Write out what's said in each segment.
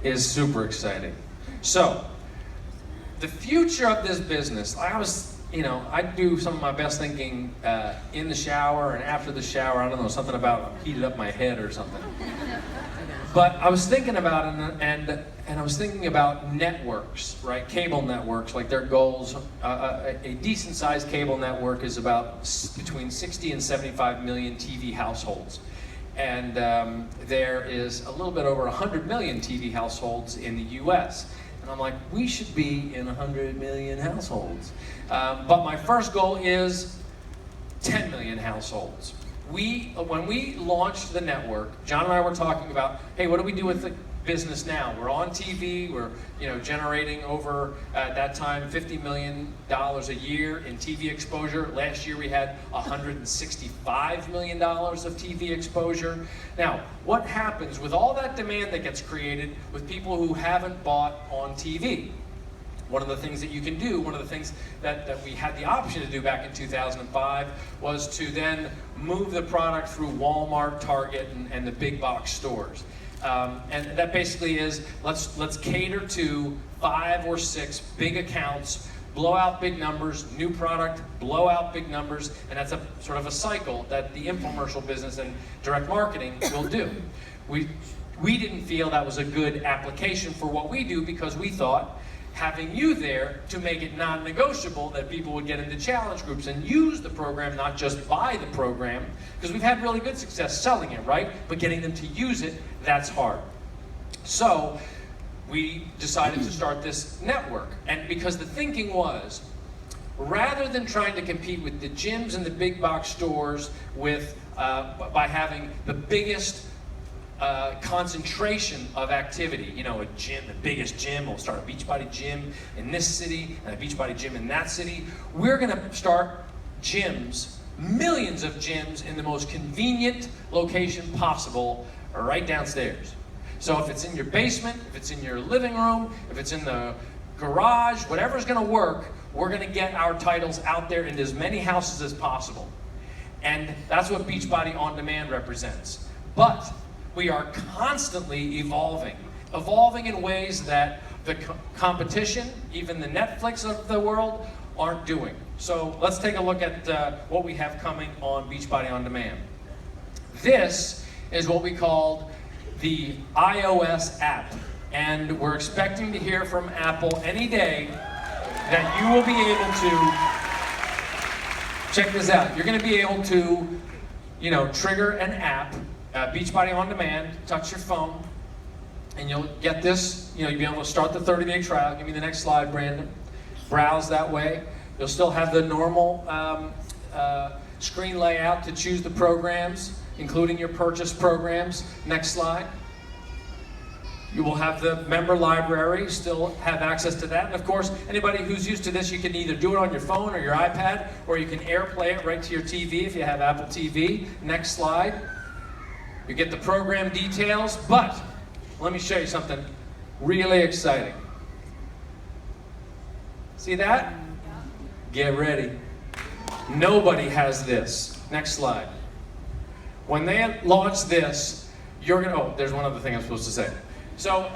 is super exciting. So, the future of this business, I do some of my best thinking in the shower and after the shower. I don't know, something about heated up my head or something. But I was thinking about it, and I was thinking about networks, right? Cable networks, like their goals. A decent-sized cable network is about between 60 and 75 million TV households. And there is a little bit over 100 million TV households in the US. And I'm like, we should be in 100 million households. But my first goal is 10 million households. When we launched the network, John and I were talking about, hey, what do we do with the business now? We're on TV, we're generating over, at that time, $50 million a year in TV exposure. Last year we had $165 million of TV exposure. Now, what happens with all that demand that gets created with people who haven't bought on TV? One of the things that you can do, one of the things that we had the option to do back in 2005 was to then move the product through Walmart, Target, and the big box stores. And that basically is, let's cater to 5 or 6 big accounts, blow out big numbers, new product, blow out big numbers, and that's a sort of a cycle that the infomercial business and direct marketing will do. We didn't feel that was a good application for what we do because we thought having you there to make it non-negotiable that people would get into challenge groups and use the program, not just buy the program, because we've had really good success selling it, right? But getting them to use it, that's hard. So we decided to start this network, and because the thinking was, rather than trying to compete with the gyms and the big box stores by having the biggest concentration of activity, a gym, the biggest gym, we'll start a Beachbody gym in this city and a Beachbody gym in that city. We're gonna start gyms, millions of gyms in the most convenient location possible, right downstairs. So if it's in your basement, if it's in your living room, if it's in the garage, whatever's gonna work, we're gonna get our titles out there into as many houses as possible. And that's what Beachbody On Demand represents. But we are constantly evolving in ways that the competition, even the Netflix of the world, aren't doing. So let's take a look at what we have coming on Beachbody On Demand. This is what we called the iOS app. And we're expecting to hear from Apple any day that you will be able to, check this out, you're gonna be able to, trigger an app, Beachbody On Demand, touch your phone, and you'll get this, you'll be able to start the 30-day trial. Give me the next slide, Brandon. Browse that way. You'll still have the normal screen layout to choose the programs, including your purchase programs. Next slide. You will have the member library, still have access to that. And of course, anybody who's used to this, you can either do it on your phone or your iPad, or you can AirPlay it right to your TV if you have Apple TV. Next slide. You get the program details, but let me show you something really exciting. See that? Get ready. Nobody has this. Next slide. When they launch this, you're gonna, oh, there's one other thing I'm supposed to say. So,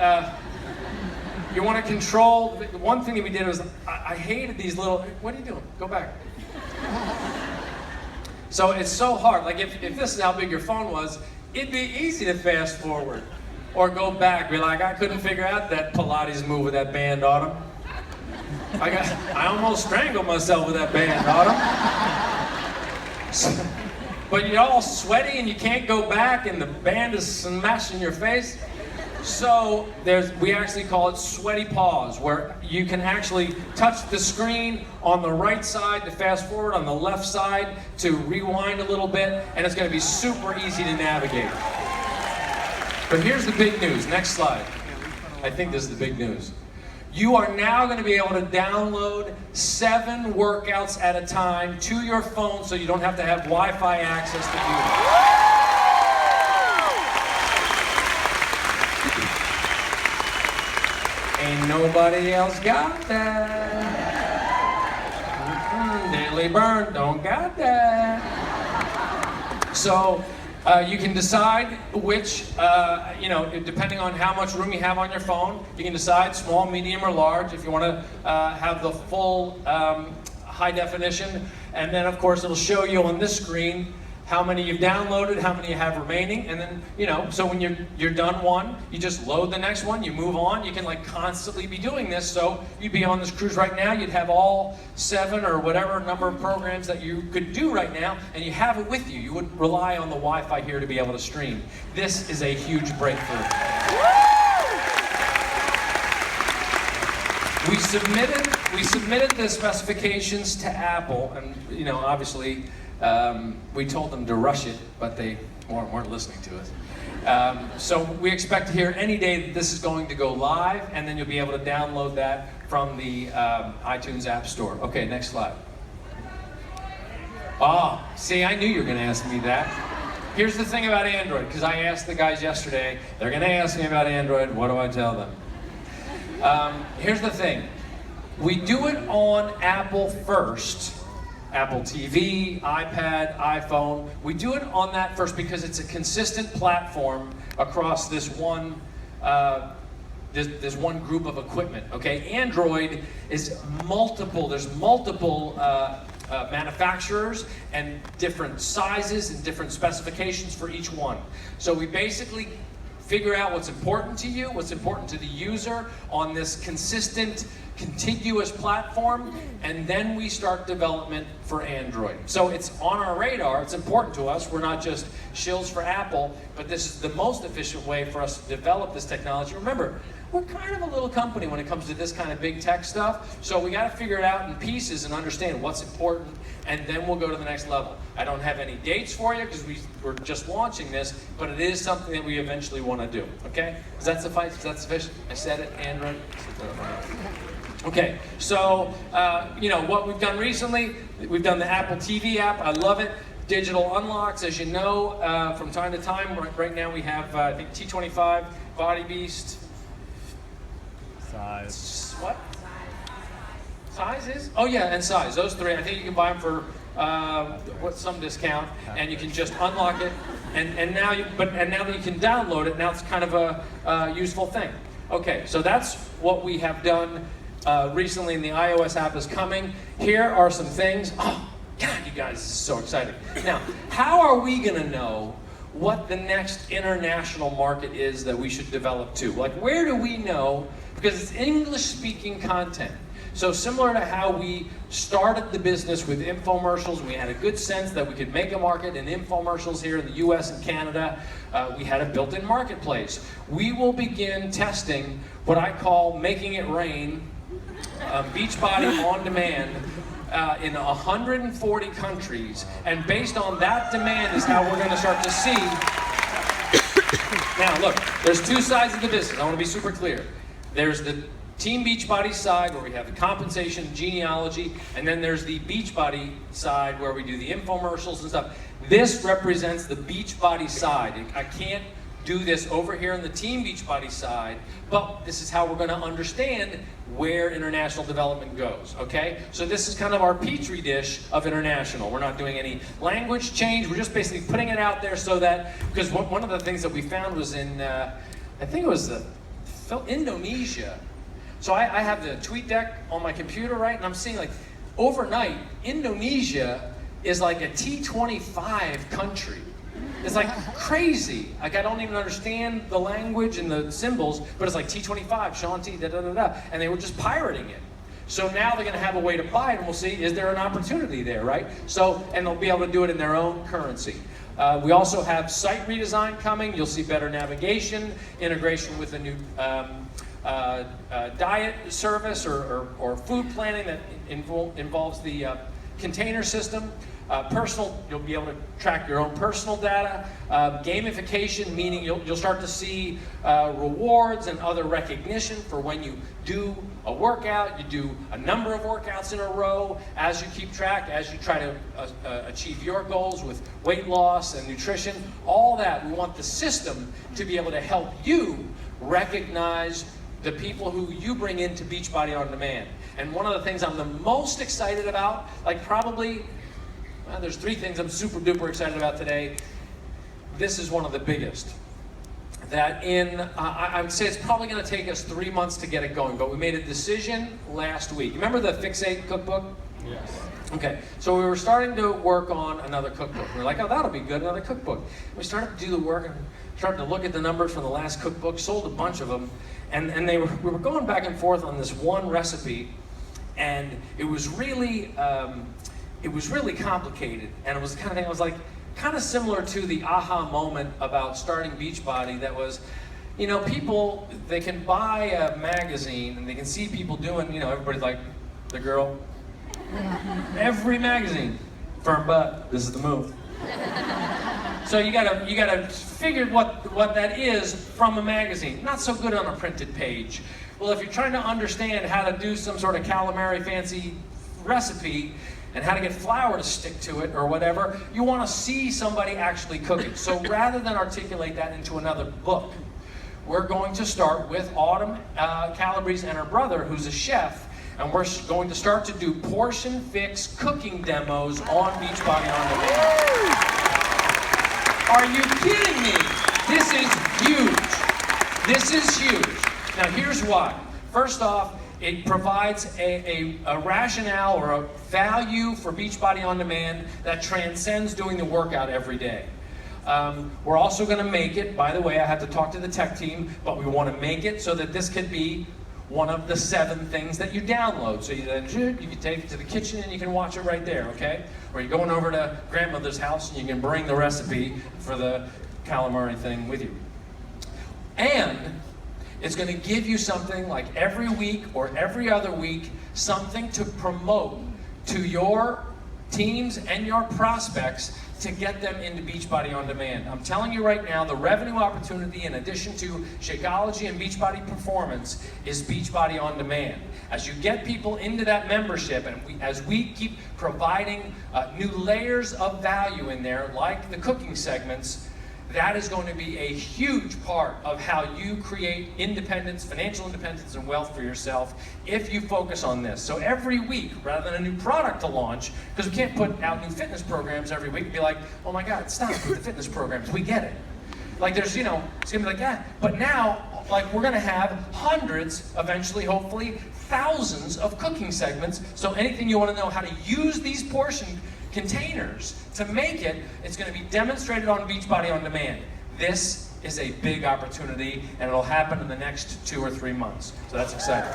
you want to control, one thing that we did was, I hated these little, what are you doing? Go back. So it's so hard, like if this is how big your phone was, it'd be easy to fast forward or go back, be like, I couldn't figure out that Pilates move with that band on him. I almost strangled myself with that band on him. But you're all sweaty and you can't go back and the band is smashing your face. So we actually call it sweaty pause, where you can actually touch the screen on the right side to fast forward, on the left side to rewind a little bit, and it's going to be super easy to navigate. But here's the big news. Next slide. I think this is the big news. You are now going to be able to download 7 workouts at a time to your phone, so you don't have to have Wi-Fi access to do it. Ain't nobody else got that. Daily Burn don't got that. So You can decide which, depending on how much room you have on your phone, you can decide small, medium, or large if you want to have the full high definition. And then, of course, it'll show you on this screen how many you've downloaded, how many you have remaining, and then, so when you're done one, you just load the next one, you move on. You can like constantly be doing this, so you'd be on this cruise right now, you'd have all 7 or whatever number of programs that you could do right now, and you have it with you. You wouldn't rely on the Wi-Fi here to be able to stream. This is a huge breakthrough. We submitted the specifications to Apple, and obviously, we told them to rush it, but they weren't listening to us. So we expect to hear any day that this is going to go live, and then you'll be able to download that from the iTunes App Store. Okay, next slide. Oh, see, I knew you were going to ask me that. Here's the thing about Android, because I asked the guys yesterday, they're going to ask me about Android, what do I tell them? Here's the thing. We do it on Apple first. Apple TV, iPad, iPhone. We do it on that first because it's a consistent platform across this one group of equipment. Okay, Android is multiple. There's multiple manufacturers and different sizes and different specifications for each one. So we basically figure out what's important to you, what's important to the user on this consistent, contiguous platform, and then we start development for Android. So it's on our radar, it's important to us. We're not just shills for Apple, but this is the most efficient way for us to develop this technology. Remember, we're kind of a little company when it comes to this kind of big tech stuff, so we got to figure it out in pieces and understand what's important, and then we'll go to the next level. I don't have any dates for you because we're just launching this, but it is something that we eventually want to do. Okay? Does that suffice? Is that sufficient? I said it, Android. Okay, so what we've done recently, we've done the Apple TV app. I love it. Digital unlocks, as you know, from time to time. Right now we have, I think, T25, Body Beast. Size. What? Sizes? Oh yeah, and size. Those 3. I think you can buy them for some discount, and you can just unlock it. And now that you can download it, now it's kind of a useful thing. Okay, so that's what we have done recently, and the iOS app is coming. Here are some things. Oh God, you guys, this is so exciting. Now, how are we gonna know what the next international market is that we should develop to? Like, where do we know? Because it's English-speaking content. So similar to how we started the business with infomercials, we had a good sense that we could make a market in infomercials here in the US and Canada. We had a built-in marketplace. We will begin testing what I call making it rain, Beachbody On Demand, in 140 countries. And based on that demand is how we're going to start to see. Now look, there's 2 sides of the business. I want to be super clear. There's the Team Beachbody side where we have the compensation, genealogy, and then there's the Beachbody side where we do the infomercials and stuff. This represents the Beachbody side. I can't do this over here on the Team Beachbody side, but this is how we're going to understand where international development goes, okay? So this is kind of our petri dish of international. We're not doing any language change. We're just basically putting it out there so that, because one of the things that we found was in, I think it was Indonesia. So I have the tweet deck on my computer, right? And I'm seeing like overnight, Indonesia is like a T25 country. It's like crazy. Like I don't even understand the language and the symbols, but it's like T25, Shanti, da da da da. And they were just pirating it. So now they're gonna have a way to buy it, and we'll see, is there an opportunity there, right? So, and they'll be able to do it in their own currency. We also have site redesign coming. You'll see better navigation, integration with a new diet service or food planning that involves the container system. You'll be able to track your own personal data. Gamification, meaning you'll start to see rewards and other recognition for when you do a workout, you do a number of workouts in a row, as you keep track, as you try to achieve your goals with weight loss and nutrition, all that. We want the system to be able to help you recognize the people who you bring into Beachbody On Demand. And one of the things I'm the most excited about, like probably, there's 3 things I'm super duper excited about today. this is one of the biggest. That I would say it's probably going to take us 3 months to get it going, but we made a decision last week. Remember the Fixate cookbook? Yes. Okay, so we were starting to work on another cookbook. We were like, oh, that'll be good, another cookbook. We started to do the work and started to look at the numbers from the last cookbook, sold a bunch of them, and we were going back and forth on this one recipe, and it was really complicated, and it was the kind of thing I was like, kind of similar to the aha moment about starting Beachbody. That was, you know, people, they can buy a magazine and they can see people doing, you know, everybody's like, the girl, every magazine, firm butt, this is the move. So you gotta figure what that is from a magazine. Not so good on a printed page. Well, if you're trying to understand how to do some sort of calamari fancy recipe and how to get flour to stick to it or whatever, you want to see somebody actually cook it. So rather than articulate that into another book, we're going to start with Autumn Calabrese and her brother, who's a chef, and we're going to start to do portion fix cooking demos on Beachbody On Demand. Are you kidding me? This is huge. This is huge. Now here's why. First off, it provides a rationale or a value for Beachbody On Demand that transcends doing the workout every day. We're also going to make it, by the way, I had to talk to the tech team, but we want to make it so that this could be one of the 7 things that you download. So you can take it to the kitchen and you can watch it right there, okay? Or you're going over to grandmother's house and you can bring the recipe for the calamari thing with you. And it's going to give you something like every week or every other week, something to promote to your teams and your prospects to get them into Beachbody On Demand. I'm telling you right now, the revenue opportunity in addition to Shakeology and Beachbody Performance is Beachbody On Demand. As you get people into that membership and as we keep providing new layers of value in there, like the cooking segments, that is going to be a huge part of how you create independence, financial independence, and wealth for yourself if you focus on this. So every week, rather than a new product to launch, because we can't put out new fitness programs every week and be like, oh my God, stop with the fitness programs, we get it. Like there's, you know, it's gonna be like, yeah, but now, like we're gonna have hundreds, eventually, hopefully, thousands of cooking segments. So anything you wanna know how to use these portion containers to make it, it's going to be demonstrated on Beachbody On Demand. This is a big opportunity and it'll happen in the next 2 or 3 months. So that's exciting.